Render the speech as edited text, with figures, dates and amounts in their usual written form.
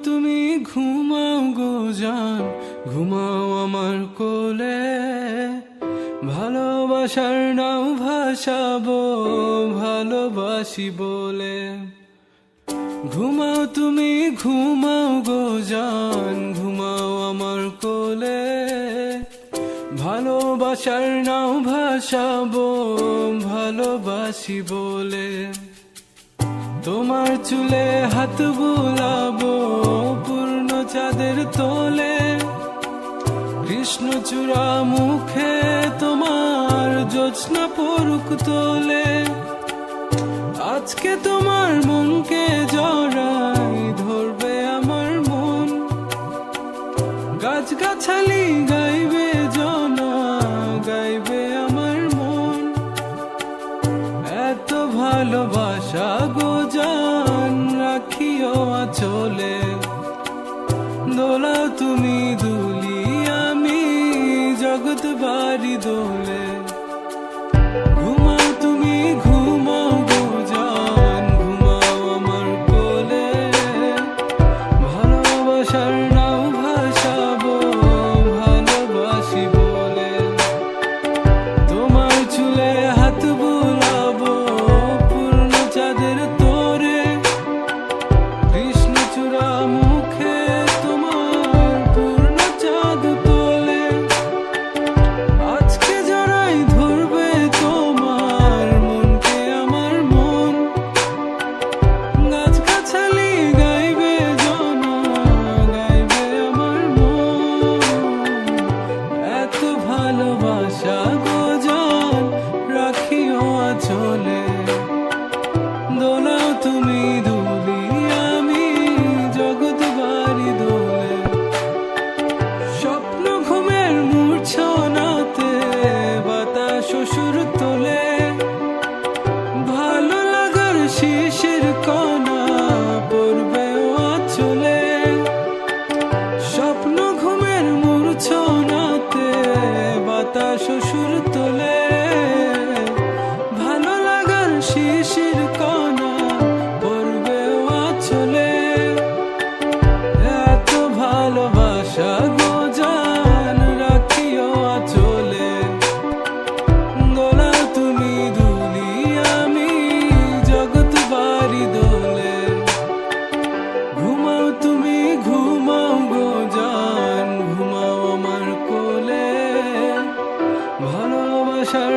তুমি ঘুমাও গো জান, ঘুমাও আমার কোলে। ভালোবাসার নাও ভাসাবো ভালোবাসি বলে। ঘুমাও তুমি ঘুমাও গো জান, ঘুমাও আমার কোলে। ভালোবাসার নাও ভাসাবো ভালোবাসি বলে। তোমার চুলে হাত বুলাবো পূর্ণ চাঁদের তোলে। কৃষ্ণচূড়া মুখে তোমার জ্যোৎস্না পড়ুক তোলে। আজকে তোমার মনকে জড়াই ধরবে আমার মন। গাছগাছালি গাইবে জনা, গাইবে আমার মন। এত ভালোবাসা গো জান রাখিও আঁচলে। দোলাও তুমি দুলি আমি জগৎ বাড়ি দোলে। ঘুমাও তুমি ঘুমাও গো জান, ঘুমাও আমার কোলে। ভালোবাসার নাও ভাসাবো ভালোবাসি বলে। তোমার চুলে হাত বুলাবো পূর্ণ চাঁদের তোরে। কৃষ্ণচূড়া মুখে তোমার পূর্ণ চাঁদ তোলে। আজকে জড়াই ধরবে তোমার মনকে আমার মন। গাছগাছালি গাইবে জনা, গাইবে আমার মন। এত ভালোবাসা গো জান রাখিও আঁচলে। দোলাও তুমি দুলি আমি জগৎ বাড়ি দোলে। স্বপ্ন ঘুমের মূর্ছনাতে বাতাস সুর তোলে। ভালো লাগার শিশির কণা পড়বে আঁচলে। স্বপ্ন ঘুমের মূর্ছনাতে বাতাস সুর তোলে। ভালো লাগার শিশির কণা পড়বে আঁচলে। এত ভালোবাসা গো জান রাখিও আঁচলে। দোলাও তুমি দুলি আমি জগৎ বাড়ি দোলে। ঘুমাও তুমি ঘুমাও গো জান, ঘুমাও আমার কোলে। ভালোবাসার